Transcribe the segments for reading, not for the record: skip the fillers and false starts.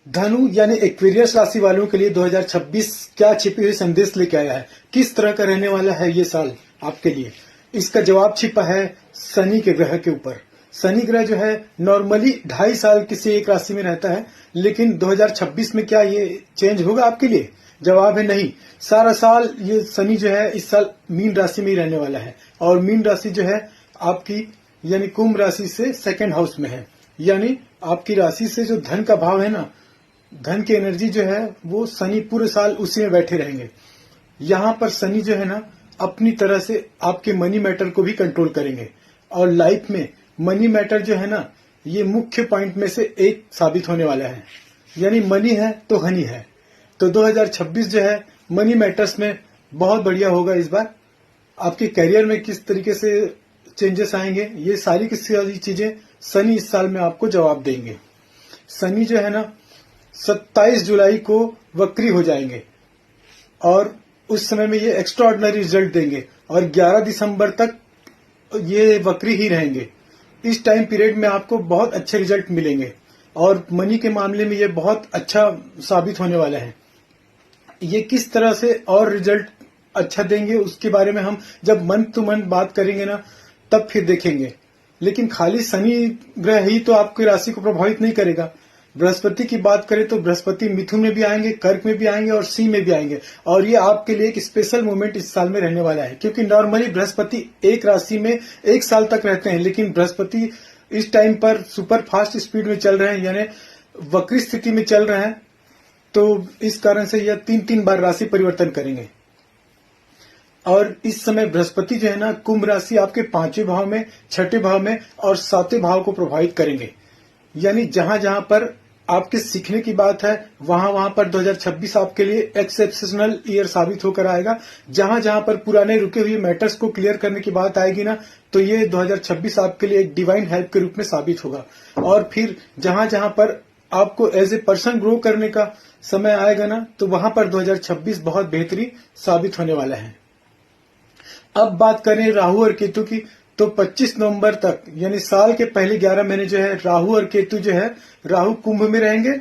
धनु यानी एक्वेरियस राशि वालों के लिए 2026 क्या छिपे हुए संदेश लेके आया है, किस तरह का रहने वाला है ये साल आपके लिए। इसका जवाब छिपा है शनि के ग्रह के ऊपर। शनि ग्रह जो है नॉर्मली 2.5 साल किसी एक राशि में रहता है, लेकिन 2026 में क्या ये चेंज होगा आपके लिए? जवाब है नहीं। सारा साल ये शनि जो है इस साल मीन राशि में ही रहने वाला है, और मीन राशि जो है आपकी यानी कुंभ राशि से सेकंड हाउस में है। यानी आपकी राशि से जो धन का भाव है ना, धन की एनर्जी जो है वो शनि पूरे साल उसी में बैठे रहेंगे। यहाँ पर शनि जो है ना अपनी तरह से आपके मनी मैटर को भी कंट्रोल करेंगे, और लाइफ में मनी मैटर जो है ना ये मुख्य पॉइंट में से एक साबित होने वाला है। यानी मनी है तो हनी है। तो 2026 जो है मनी मैटर्स में बहुत बढ़िया होगा। इस बार आपके करियर में किस तरीके से चेंजेस आएंगे, ये सारी की सारी चीजें शनि इस साल में आपको जवाब देंगे। शनि जो है ना 27 जुलाई को वक्री हो जाएंगे, और उस समय में ये एक्स्ट्रा ऑर्डिनरी रिजल्ट देंगे, और 11 दिसंबर तक ये वक्री ही रहेंगे। इस टाइम पीरियड में आपको बहुत अच्छे रिजल्ट मिलेंगे, और मनी के मामले में ये बहुत अच्छा साबित होने वाला है। ये किस तरह से और रिजल्ट अच्छा देंगे उसके बारे में हम जब मंथ टू मंथ बात करेंगे ना तब फिर देखेंगे। लेकिन खाली शनि ग्रह ही तो आपकी राशि को प्रभावित नहीं करेगा। बृहस्पति की बात करें तो बृहस्पति मिथुन में भी आएंगे, कर्क में भी आएंगे और सिंह में भी आएंगे, और ये आपके लिए एक स्पेशल मोमेंट इस साल में रहने वाला है। क्योंकि नॉर्मली बृहस्पति एक राशि में 1 साल तक रहते हैं, लेकिन बृहस्पति इस टाइम पर सुपर फास्ट स्पीड में चल रहे हैं, यानी वक्री स्थिति में चल रहे हैं। तो इस कारण से यह 3-3 बार राशि परिवर्तन करेंगे। और इस समय बृहस्पति जो है ना कुंभ राशि आपके 5वें भाव में, 6ठे भाव में और 7वें भाव को प्रभावित करेंगे। यानी जहां जहां पर आपके सीखने की बात है वहां पर 2026 आपके लिए एक्सेप्शनल ईयर साबित होकर आएगा। जहां जहां पर पुराने रुके हुए मैटर्स को क्लियर करने की बात आएगी ना, तो ये 2026 आपके लिए एक डिवाइन हेल्प के रूप में साबित होगा। और फिर जहां जहां पर आपको एज ए पर्सन ग्रो करने का समय आएगा ना, तो वहां पर 2026 बहुत बेहतरीन साबित होने वाला है। अब बात करें राहु और केतु की, तो 25 नवंबर तक यानी साल के पहले 11 महीने जो है राहु और केतु जो है, राहु कुंभ में रहेंगे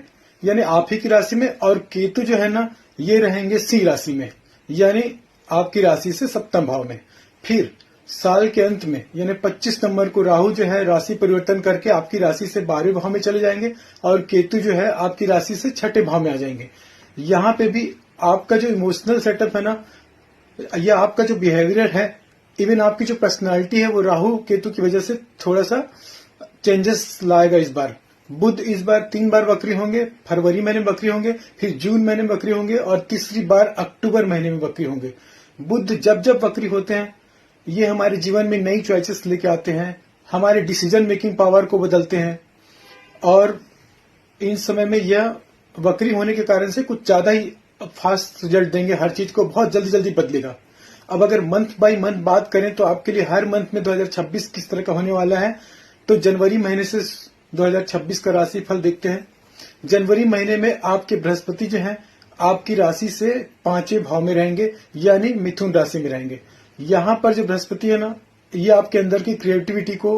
यानी आप ही की राशि में, और केतु जो है ना ये रहेंगे सिंह राशि में यानी आपकी राशि से 7वें भाव में। फिर साल के अंत में यानी 25 नवंबर को राहु जो है राशि परिवर्तन करके आपकी राशि से 12वें भाव में चले जाएंगे, और केतु जो है आपकी राशि से 6ठे भाव में आ जाएंगे। यहाँ पे भी आपका जो इमोशनल सेटअप है ना, या आपका जो बिहेवियर है, इवन आपकी जो पर्सनालिटी है, वो राहु केतु की वजह से थोड़ा सा चेंजेस लाएगा इस बार। बुध इस बार 3 बार वक्री होंगे, फरवरी महीने में वक्री होंगे, फिर जून महीने में वक्री होंगे, और तीसरी बार अक्टूबर महीने में वक्री होंगे। बुध जब जब वक्री होते हैं ये हमारे जीवन में नई चॉइसेस लेके आते हैं, हमारे डिसीजन मेकिंग पावर को बदलते हैं, और इन समय में यह वक्री होने के कारण से कुछ ज्यादा ही फास्ट रिजल्ट देंगे। हर चीज को बहुत जल्दी जल्दी बदलेगा। अब अगर मंथ बाय मंथ बात करें तो आपके लिए हर मंथ में 2026 किस तरह का होने वाला है, तो जनवरी महीने से 2026 का राशि फल देखते हैं। जनवरी महीने में आपके बृहस्पति जो है आपकी राशि से 5वें भाव में रहेंगे यानी मिथुन राशि में रहेंगे। यहाँ पर जो बृहस्पति है ना ये आपके अंदर की क्रिएटिविटी को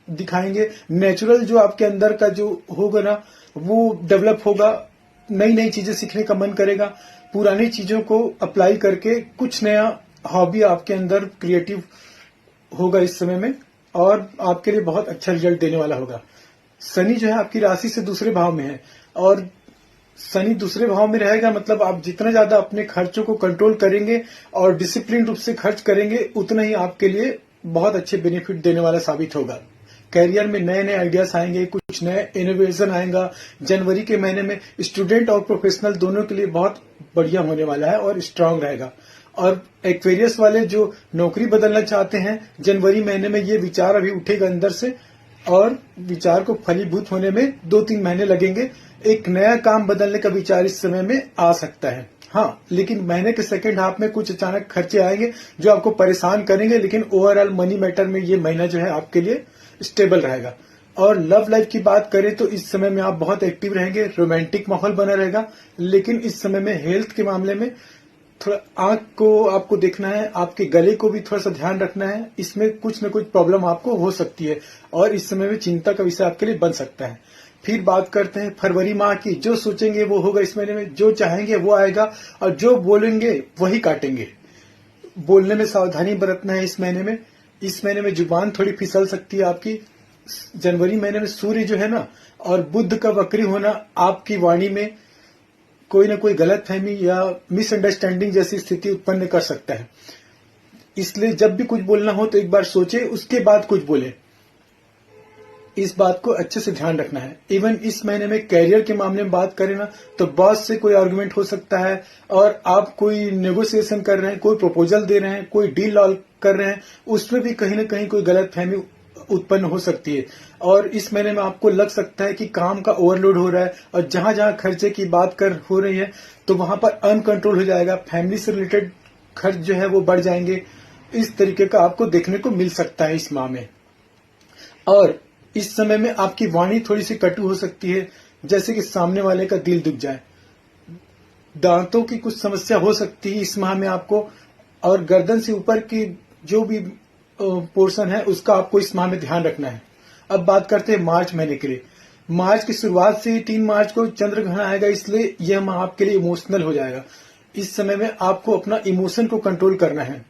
दिखाएंगे। नेचुरल जो आपके अंदर का जो होगा ना वो डेवलप होगा, नई नई चीजें सीखने का मन करेगा, पुरानी चीजों को अप्लाई करके कुछ नया हॉबी आपके अंदर क्रिएटिव होगा इस समय में, और आपके लिए बहुत अच्छा रिजल्ट देने वाला होगा। शनि जो है आपकी राशि से दूसरे भाव में है, और शनि दूसरे भाव में रहेगा मतलब आप जितना ज्यादा अपने खर्चों को कंट्रोल करेंगे और डिसिप्लिन रूप से खर्च करेंगे, उतना ही आपके लिए बहुत अच्छे बेनिफिट देने वाला साबित होगा। कैरियर में नए नए आइडियाज आएंगे, कुछ नए इनोवेशन आएगा। जनवरी के महीने में स्टूडेंट और प्रोफेशनल दोनों के लिए बहुत बढ़िया होने वाला है और स्ट्रांग रहेगा। और एक्वेरियस वाले जो नौकरी बदलना चाहते हैं, जनवरी महीने में ये विचार अभी उठेगा अंदर से, और विचार को फलीभूत होने में 2-3 महीने लगेंगे। एक नया काम बदलने का विचार इस समय में आ सकता है। हाँ, लेकिन महीने के सेकेंड हाफ में कुछ अचानक खर्चे आएंगे जो आपको परेशान करेंगे, लेकिन ओवरऑल मनी मैटर में ये महीना जो है आपके लिए स्टेबल रहेगा। और लव लाइफ की बात करें तो इस समय में आप बहुत एक्टिव रहेंगे, रोमांटिक माहौल बना रहेगा, लेकिन इस समय में हेल्थ के मामले में थोड़ा आंख को आपको देखना है, आपके गले को भी थोड़ा सा ध्यान रखना है। इसमें कुछ न कुछ प्रॉब्लम आपको हो सकती है, और इस समय में चिंता का विषय आपके लिए बन सकता है। फिर बात करते हैं फरवरी माह की। जो सोचेंगे वो होगा इस महीने में, जो चाहेंगे वो आएगा, और जो बोलेंगे वही काटेंगे। बोलने में सावधानी बरतना है इस महीने में। इस महीने में जुबान थोड़ी फिसल सकती है आपकी। जनवरी महीने में सूर्य जो है ना, और बुध का वक्री होना आपकी वाणी में कोई ना कोई गलतफहमी या मिसअंडरस्टैंडिंग जैसी स्थिति उत्पन्न कर सकता है। इसलिए जब भी कुछ बोलना हो तो एक बार सोचे, उसके बाद कुछ बोले। इस बात को अच्छे से ध्यान रखना है। इवन इस महीने में कैरियर के मामले में बात करें ना, तो बॉस से कोई आर्गुमेंट हो सकता है, और आप कोई नेगोशिएशन कर रहे हैं, कोई प्रपोजल दे रहे हैं, कोई डील कर रहे हैं, उसमें भी कहीं ना कहीं कोई गलतफहमी उत्पन्न हो सकती है। और इस महीने में आपको लग सकता है कि काम का ओवरलोड हो रहा है, और जहां जहां खर्चे की बात हो रही है तो वहां पर अनकंट्रोल हो जाएगा। फैमिली से रिलेटेड खर्च जो है वो बढ़ जाएंगे। इस तरीके का आपको देखने को मिल सकता है इस माह में। और इस समय में आपकी वाणी थोड़ी सी कटु हो सकती है, जैसे कि सामने वाले का दिल दुख जाए। दांतों की कुछ समस्या हो सकती है इस माह में आपको, और गर्दन से ऊपर की जो भी पोर्शन है उसका आपको इस माह में ध्यान रखना है। अब बात करते हैं मार्च महीने के लिए। मार्च की शुरुआत से 3 मार्च को चंद्र ग्रहण आएगा, इसलिए यह माह आपके लिए इमोशनल हो जाएगा। इस समय में आपको अपना इमोशन को कंट्रोल करना है।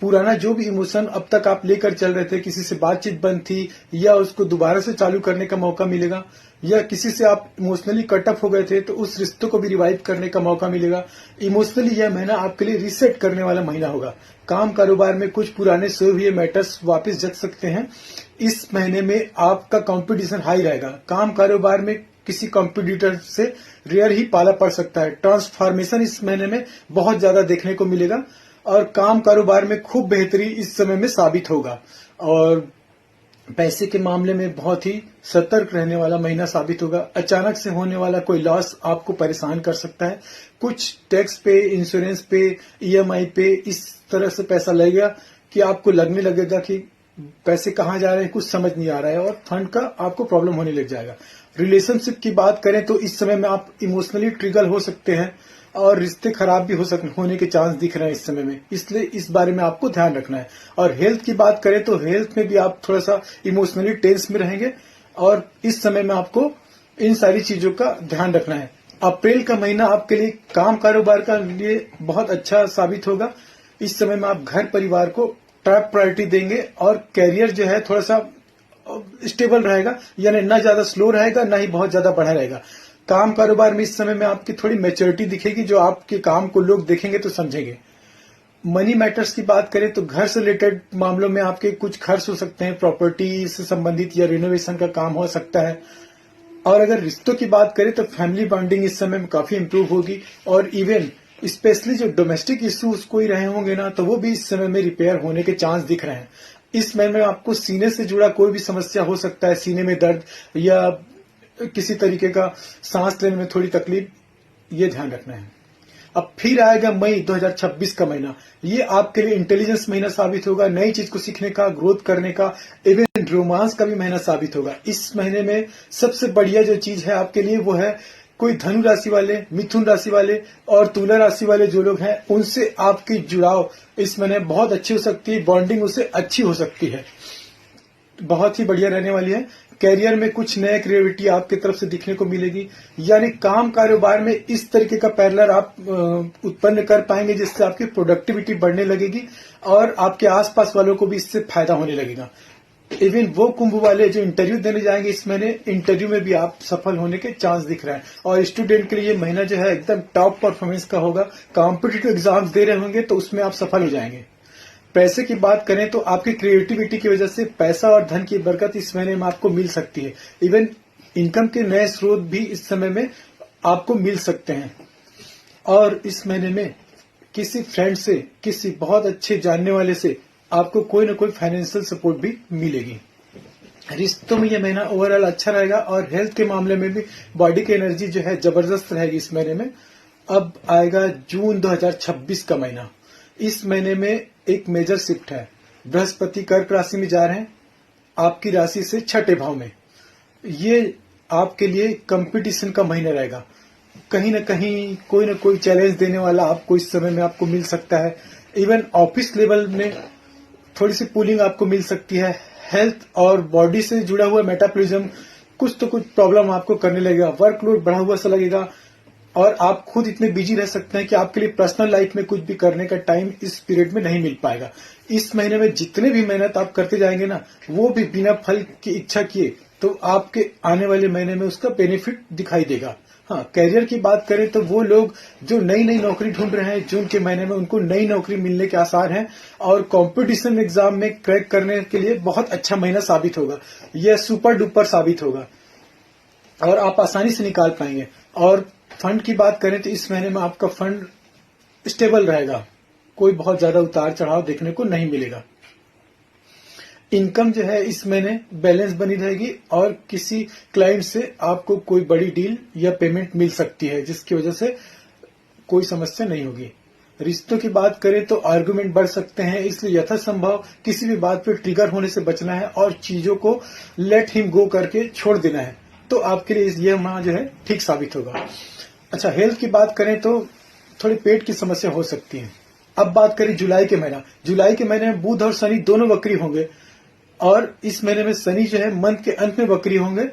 पुराना जो भी इमोशन अब तक आप लेकर चल रहे थे, किसी से बातचीत बंद थी, या उसको दोबारा से चालू करने का मौका मिलेगा, या किसी से आप इमोशनली कट ऑफ हो गए थे तो उस रिश्तों को भी रिवाइव करने का मौका मिलेगा। इमोशनली यह महीना आपके लिए रीसेट करने वाला महीना होगा। काम कारोबार में कुछ पुराने सोए हुए मैटर्स वापस जग सकते हैं। इस महीने में आपका कंपटीशन हाई रहेगा। काम कारोबार में किसी कॉम्पिटिटर से रेयर ही पाला पड़ सकता है। ट्रांसफॉर्मेशन इस महीने में बहुत ज्यादा देखने को मिलेगा, और काम कारोबार में खूब बेहतरी इस समय में साबित होगा। और पैसे के मामले में बहुत ही सतर्क रहने वाला महीना साबित होगा। अचानक से होने वाला कोई लॉस आपको परेशान कर सकता है। कुछ टैक्स पे, इंश्योरेंस पे, ईएमआई पे इस तरह से पैसा लगेगा कि आपको लगने लगेगा कि पैसे कहाँ जा रहे हैं, कुछ समझ नहीं आ रहा है, और फंड का आपको प्रॉब्लम होने लग जाएगा। रिलेशनशिप की बात करें तो इस समय में आप इमोशनली ट्रिगर हो सकते हैं, और रिश्ते खराब भी होने के चांस दिख रहे हैं इस समय में। इसलिए इस बारे में आपको ध्यान रखना है। और हेल्थ की बात करें तो हेल्थ में भी आप थोड़ा सा इमोशनली टेंस में रहेंगे, और इस समय में आपको इन सारी चीजों का ध्यान रखना है। अप्रैल का महीना आपके लिए काम कारोबार का लिए बहुत अच्छा साबित होगा। इस समय में आप घर परिवार को टॉप प्रायोरिटी देंगे, और कैरियर जो है थोड़ा सा स्टेबल रहेगा, यानी ना ज्यादा स्लो रहेगा ना ही बहुत ज्यादा बढ़ा रहेगा। काम कारोबार में इस समय में आपकी थोड़ी मैच्योरिटी दिखेगी, जो आपके काम को लोग देखेंगे तो समझेंगे। मनी मैटर्स की बात करें तो घर से रिलेटेड मामलों में आपके कुछ खर्च हो सकते हैं, प्रॉपर्टी से संबंधित या रिनोवेशन का काम हो सकता है। और अगर रिश्तों की बात करें तो फैमिली बॉन्डिंग इस समय में काफी इंप्रूव होगी, और इवन स्पेशली जो डोमेस्टिक इश्यूज कोई रहे होंगे ना, तो वो भी इस समय में रिपेयर होने के चांस दिख रहे हैं। इस महीने में आपको सीने से जुड़ा कोई भी समस्या हो सकता है, सीने में दर्द या किसी तरीके का सांस लेने में थोड़ी तकलीफ, ये ध्यान रखना है। अब फिर आएगा मई 2026 का महीना। ये आपके लिए इंटेलिजेंस महीना साबित होगा, नई चीज को सीखने का, ग्रोथ करने का, इवन रोमांस का भी महीना साबित होगा। इस महीने में सबसे बढ़िया जो चीज है आपके लिए वो है, कोई धनु राशि वाले, मिथुन राशि वाले और तुला राशि वाले जो लोग हैं, उनसे आपकी जुड़ाव इस महीने बहुत अच्छी हो सकती है, बॉन्डिंग उससे अच्छी हो सकती है, बहुत ही बढ़िया रहने वाली है। कैरियर में कुछ नया क्रिएटिविटी आपकी तरफ से दिखने को मिलेगी, यानी काम कारोबार में इस तरीके का पैरेलल आप उत्पन्न कर पाएंगे जिससे आपकी प्रोडक्टिविटी बढ़ने लगेगी, और आपके आसपास वालों को भी इससे फायदा होने लगेगा। इवन वो कुंभ वाले जो इंटरव्यू देने जाएंगे इस महीने, इंटरव्यू में भी आप सफल होने के चांस दिख रहे हैं। और स्टूडेंट के लिए ये महीना जो है एकदम टॉप परफॉर्मेंस का होगा। कॉम्पिटिटिव एग्जाम्स दे रहे होंगे तो उसमें आप सफल हो जाएंगे। पैसे की बात करें तो आपकी क्रिएटिविटी की वजह से पैसा और धन की बरकत इस महीने में आपको मिल सकती है। इवन इनकम के नए स्रोत भी इस समय में आपको मिल सकते हैं। और इस महीने में किसी फ्रेंड से, किसी बहुत अच्छे जानने वाले से आपको कोई ना कोई फाइनेंशियल सपोर्ट भी मिलेगी। रिश्तों में यह महीना ओवरऑल अच्छा रहेगा, और हेल्थ के मामले में भी बॉडी की एनर्जी जो है जबरदस्त रहेगी इस महीने में। अब आएगा जून 2026 का महीना। इस महीने में एक मेजर शिफ्ट है। बृहस्पति कर्क राशि में जा रहे हैं, आपकी राशि से 6ठे भाव में। ये आपके लिए कंपटीशन का महीना रहेगा। कहीं ना कहीं कोई ना कोई चैलेंज देने वाला आपको इस समय में आपको मिल सकता है। इवन ऑफिस लेवल में थोड़ी सी पुलिंग आपको मिल सकती है। हेल्थ और बॉडी से जुड़ा हुआ मेटाबॉलिज्म कुछ तो कुछ प्रॉब्लम आपको करने लगेगा, वर्कलोड बढ़ा हुआ सा लगेगा और आप खुद इतने बिजी रह सकते हैं कि आपके लिए पर्सनल लाइफ में कुछ भी करने का टाइम इस पीरियड में नहीं मिल पाएगा। इस महीने में जितने भी मेहनत आप करते जाएंगे ना, वो भी बिना फल की इच्छा किए तो आपके आने वाले महीने में उसका बेनिफिट दिखाई देगा। हाँ, कैरियर की बात करें तो वो लोग जो नई नई नौकरी ढूंढ रहे हैं, जून के महीने में उनको नई नौकरी मिलने के आसार हैं और कंपटीशन एग्जाम में क्रैक करने के लिए बहुत अच्छा महीना साबित होगा। यह सुपर डुपर साबित होगा और आप आसानी से निकाल पाएंगे। और फंड की बात करें तो इस महीने में आपका फंड स्टेबल रहेगा, कोई बहुत ज्यादा उतार चढ़ाव देखने को नहीं मिलेगा। इनकम जो है इस महीने बैलेंस बनी रहेगी और किसी क्लाइंट से आपको कोई बड़ी डील या पेमेंट मिल सकती है, जिसकी वजह से कोई समस्या नहीं होगी। रिश्तों की बात करें तो आर्गुमेंट बढ़ सकते हैं, इसलिए यथासंभव किसी भी बात पे ट्रिगर होने से बचना है और चीजों को लेट हिम गो करके छोड़ देना है, तो आपके लिए यह माह जो है ठीक साबित होगा। अच्छा, हेल्थ की बात करें तो थोड़ी पेट की समस्या हो सकती है। अब बात करें जुलाई के महीना। जुलाई के महीने में बुध और शनि दोनों वक्री होंगे और इस महीने में शनि जो है मंथ के अंत में वक्री होंगे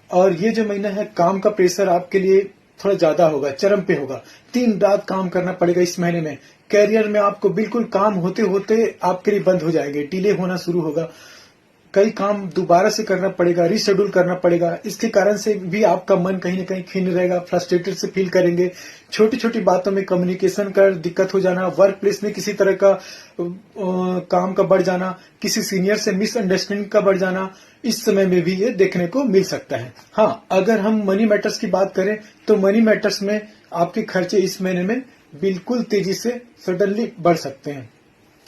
और ये जो महीना है काम का प्रेशर आपके लिए थोड़ा ज्यादा होगा, चरम पे होगा। 3 रात काम करना पड़ेगा इस महीने में। कैरियर में आपको बिल्कुल काम होते होते आपके लिए बंद हो जाएंगे, डिले होना शुरू होगा, कई काम दोबारा से करना पड़ेगा, रीशेड्यूल करना पड़ेगा। इसके कारण से भी आपका मन कहीं न कहीं खिन्न रहेगा, फ्रस्ट्रेटेड से फील करेंगे। छोटी छोटी बातों में कम्युनिकेशन का दिक्कत हो जाना, वर्क प्लेस में किसी तरह का काम का बढ़ जाना, किसी सीनियर से मिसअंडरस्टैंडिंग का बढ़ जाना, इस समय में भी ये देखने को मिल सकता है। हाँ, अगर हम मनी मैटर्स की बात करें तो मनी मैटर्स में आपके खर्चे इस महीने में बिल्कुल तेजी से सडनली बढ़ सकते हैं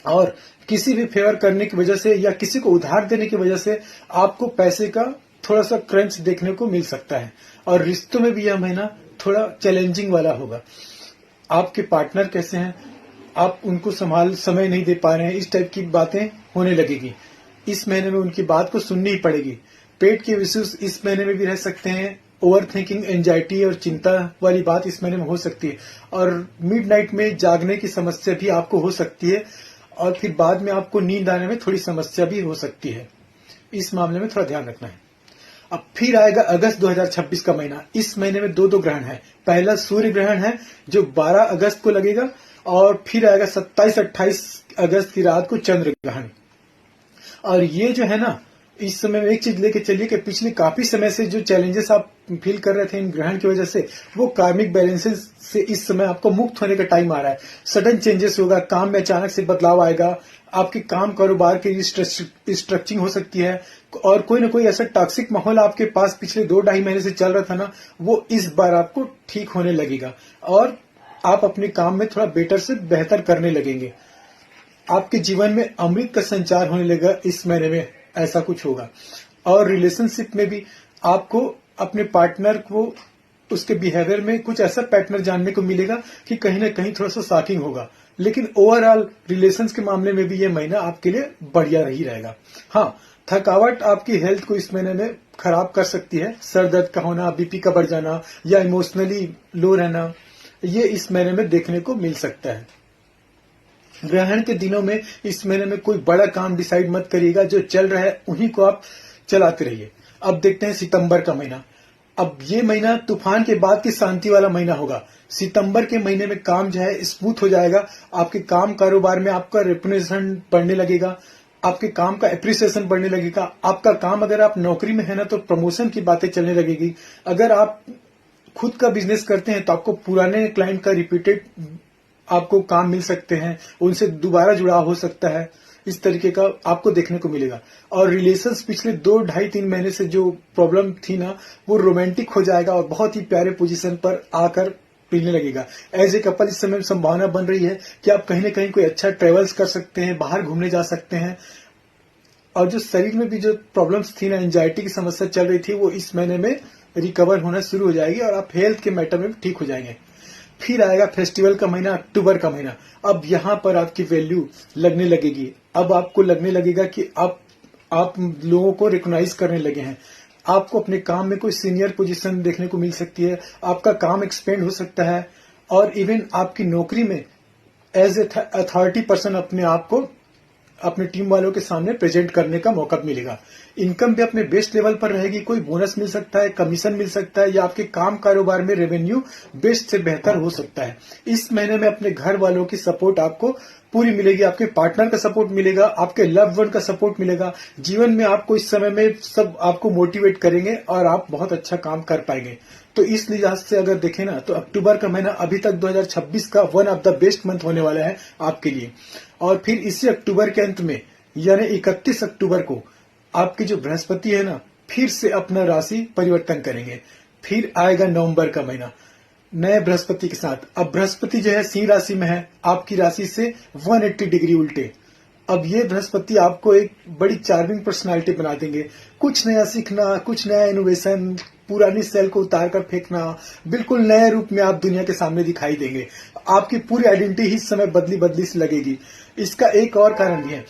और किसी भी फेवर करने की वजह से या किसी को उधार देने की वजह से आपको पैसे का थोड़ा सा क्रंच देखने को मिल सकता है। और रिश्तों में भी यह महीना थोड़ा चैलेंजिंग वाला होगा। आपके पार्टनर कैसे हैं, आप उनको समय नहीं दे पा रहे हैं, इस टाइप की बातें होने लगेगी। इस महीने में उनकी बात को सुननी ही पड़ेगी। पेट के इश्यूज इस महीने में भी रह सकते हैं। ओवर थिंकिंग, एंजाइटी और चिंता वाली बात इस महीने में हो सकती है और मिडनाइट में जागने की समस्या भी आपको हो सकती है और फिर बाद में आपको नींद आने में थोड़ी समस्या भी हो सकती है। इस मामले में थोड़ा ध्यान रखना है। अब फिर आएगा अगस्त 2026 का महीना। इस महीने में दो ग्रहण है। पहला सूर्य ग्रहण है जो 12 अगस्त को लगेगा और फिर आएगा 27-28 अगस्त की रात को चंद्र ग्रहण। और ये जो है ना, इस समय में एक चीज लेके चलिए कि पिछले काफी समय से जो चैलेंजेस आप फील कर रहे थे इन ग्रहण की वजह से, वो कार्मिक बैलेंसेस से इस समय आपको मुक्त होने का टाइम आ रहा है। सडन चेंजेस होगा, काम में अचानक से बदलाव आएगा, आपके काम कारोबार की स्ट्रक्चरिंग हो सकती है और कोई ना कोई ऐसा टॉक्सिक माहौल आपके पास पिछले 2-2.5 महीने से चल रहा था ना, वो इस बार आपको ठीक होने लगेगा और आप अपने काम में थोड़ा बेटर से बेहतर करने लगेंगे। आपके जीवन में अमृत का संचार होने लगेगा इस महीने में, ऐसा कुछ होगा। और रिलेशनशिप में भी आपको अपने पार्टनर को उसके बिहेवियर में कुछ ऐसा पैटर्न जानने को मिलेगा कि कहीं ना कहीं थोड़ा सा शॉकिंग होगा, लेकिन ओवरऑल रिलेशंस के मामले में भी ये महीना आपके लिए बढ़िया ही रहेगा। हाँ, थकावट आपकी हेल्थ को इस महीने में खराब कर सकती है। सर दर्द का होना, बीपी का बढ़ जाना या इमोशनली लो रहना, ये इस महीने में देखने को मिल सकता है। ग्रहण के दिनों में इस महीने में कोई बड़ा काम डिसाइड मत करिएगा, जो चल रहा है उन्हीं को आप चलाते रहिए। अब देखते हैं सितंबर का महीना। अब ये महीना तूफान के बाद की शांति वाला महीना होगा। सितंबर के महीने में काम जो है स्मूथ हो जाएगा। आपके काम कारोबार में आपका रेपुटेशन बढ़ने लगेगा, आपके काम का एप्रिसिएशन बढ़ने लगेगा। आपका काम, अगर आप नौकरी में है ना, तो प्रमोशन की बातें चलने लगेगी। अगर आप खुद का बिजनेस करते हैं तो आपको पुराने क्लाइंट का रिपीटेड आपको काम मिल सकते हैं, उनसे दोबारा जुड़ाव हो सकता है, इस तरीके का आपको देखने को मिलेगा। और रिलेशंस पिछले 2-2.5-3 महीने से जो प्रॉब्लम थी ना, वो रोमांटिक हो जाएगा और बहुत ही प्यारे पोजीशन पर आकर मिलने लगेगा। एज ए कपल इस समय संभावना बन रही है कि आप कहीं ना कहीं कोई अच्छा ट्रेवल्स कर सकते हैं, बाहर घूमने जा सकते हैं। और जो शरीर में भी जो प्रॉब्लम्स थी ना, एंजाइटी की समस्या चल रही थी, वो इस महीने में रिकवर होना शुरू हो जाएगी और आप हेल्थ के मैटर में ठीक हो जाएंगे। फिर आएगा फेस्टिवल का महीना, अक्टूबर का महीना। अब यहां पर आपकी वैल्यू लगने लगेगी। अब आपको लगने लगेगा कि आप लोगों को रिकॉग्नाइज करने लगे हैं। आपको अपने काम में कोई सीनियर पोजीशन देखने को मिल सकती है, आपका काम एक्सपेंड हो सकता है और इवन आपकी नौकरी में एज ए अथॉरिटी पर्सन अपने आप को अपने टीम वालों के सामने प्रेजेंट करने का मौका मिलेगा। इनकम भी अपने बेस्ट लेवल पर रहेगी, कोई बोनस मिल सकता है, कमीशन मिल सकता है, या आपके काम कारोबार में रेवेन्यू बेस्ट से बेहतर हो सकता है। इस महीने में अपने घर वालों की सपोर्ट आपको पूरी मिलेगी, आपके पार्टनर का सपोर्ट मिलेगा, आपके लव्ड वन का सपोर्ट मिलेगा। जीवन में आपको इस समय में सब आपको मोटिवेट करेंगे और आप बहुत अच्छा काम कर पाएंगे। तो इस लिहाज से अगर देखें ना, तो अक्टूबर का महीना अभी तक 2026 का one of the best month होने वाला है आपके लिए। और फिर इसी अक्टूबर के अंत में यानी 31 अक्टूबर को आपकी जो बृहस्पति है ना, फिर से अपना राशि परिवर्तन करेंगे। फिर आएगा नवंबर का महीना नए बृहस्पति के साथ। अब बृहस्पति जो है सिंह राशि में है, आपकी राशि से 180 डिग्री उल्टे। अब ये बृहस्पति आपको एक बड़ी चार्मिंग पर्सनालिटी बना देंगे। कुछ नया सीखना, कुछ नया इनोवेशन, पुरानी सेल को उतार कर फेंकना, बिल्कुल नए रूप में आप दुनिया के सामने दिखाई देंगे। आपकी पूरी आइडेंटिटी इस समय बदली बदली से लगेगी। इसका एक और कारण भी है,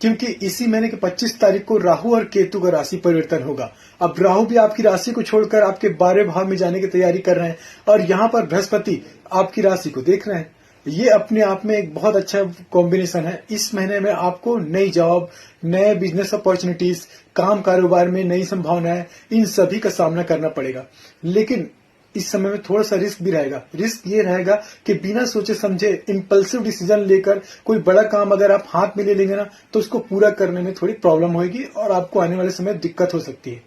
क्योंकि इसी महीने के 25 तारीख को राहु और केतु का राशि परिवर्तन होगा। अब राहु भी आपकी राशि को छोड़कर आपके 12वें भाव में जाने की तैयारी कर रहे हैं, और यहाँ पर बृहस्पति आपकी राशि को देख रहे हैं। ये अपने आप में एक बहुत अच्छा कॉम्बिनेशन है। इस महीने में आपको नई जॉब, नए बिजनेस अपॉर्चुनिटीज, काम कारोबार में नई संभावनाएं, इन सभी का सामना करना पड़ेगा। लेकिन इस समय में थोड़ा सा रिस्क भी रहेगा। रिस्क ये रहेगा कि बिना सोचे समझे इम्पल्सिव डिसीजन लेकर कोई बड़ा काम अगर आप हाथ में ले लेंगे ना, तो उसको पूरा करने में थोड़ी प्रॉब्लम होगी और आपको आने वाले समय दिक्कत हो सकती है।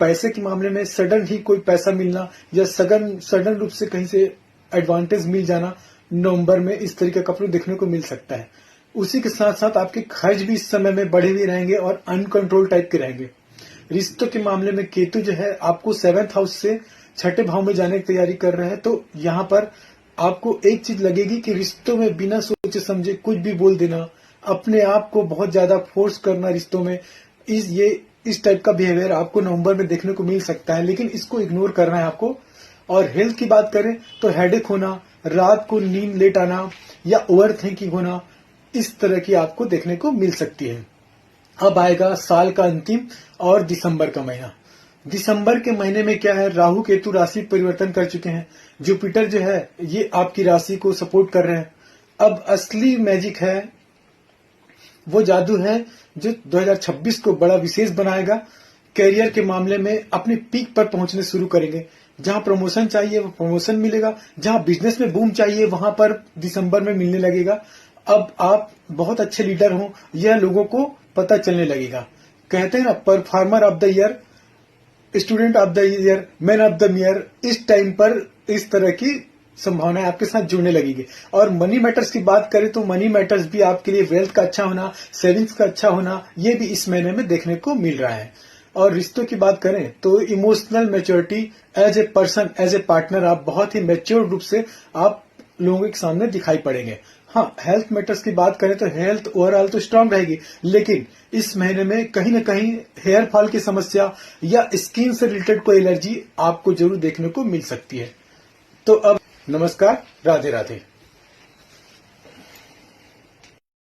पैसे के मामले में सडन ही कोई पैसा मिलना या सडन रूप से कहीं से एडवांटेज मिल जाना नवंबर में इस तरीके का आपको देखने को मिल सकता है। उसी के साथ साथ आपके खर्च भी इस समय में बढ़े हुए रहेंगे और अनकंट्रोल टाइप के रहेंगे। रिश्तों के मामले में केतु जो है आपको 7th हाउस से 6ठे भाव में जाने की तैयारी कर रहे हैं। तो यहाँ पर आपको एक चीज लगेगी कि रिश्तों में बिना सोचे समझे कुछ भी बोल देना, अपने आप को बहुत ज्यादा फोर्स करना रिश्तों में, इस टाइप का बिहेवियर आपको नवंबर में देखने को मिल सकता है। लेकिन इसको इग्नोर करना है आपको। और हेल्थ की बात करें तो हेडेक होना, रात को नींद लेट आना या ओवर थिंकिंग होना, इस तरह की आपको देखने को मिल सकती है। अब आएगा साल का अंतिम और दिसंबर का महीना। दिसंबर के महीने में क्या है, राहु केतु राशि परिवर्तन कर चुके हैं। जुपिटर जो है ये आपकी राशि को सपोर्ट कर रहे हैं। अब असली मैजिक है, वो जादू है जो 2026 को बड़ा विशेष बनाएगा। कैरियर के मामले में अपने पीक पर पहुंचने शुरू करेंगे। जहां प्रमोशन चाहिए वो प्रमोशन मिलेगा, जहां बिजनेस में बूम चाहिए वहां पर दिसंबर में मिलने लगेगा। अब आप बहुत अच्छे लीडर हो यह लोगों को पता चलने लगेगा। कहते हैं ना, performer of the year, student of the year, man of the year, इस टाइम पर इस तरह की संभावनाएं आपके साथ जुड़ने लगेगी। और मनी मैटर्स की बात करें तो मनी मैटर्स भी आपके लिए वेल्थ का अच्छा होना, सेविंग्स का अच्छा होना, ये भी इस महीने में देखने को मिल रहा है। और रिश्तों की बात करें तो emotional maturity, as a person, as a partner आप बहुत ही मैच्योर रूप से आप लोगों के सामने दिखाई पड़ेंगे। हाँ, हेल्थ मैटर्स की बात करें तो हेल्थ ओवरऑल तो स्ट्रांग रहेगी, लेकिन इस महीने में कहीं न कहीं हेयर फॉल की समस्या या स्किन से रिलेटेड कोई एलर्जी आपको जरूर देखने को मिल सकती है। तो अब नमस्कार, राधे राधे।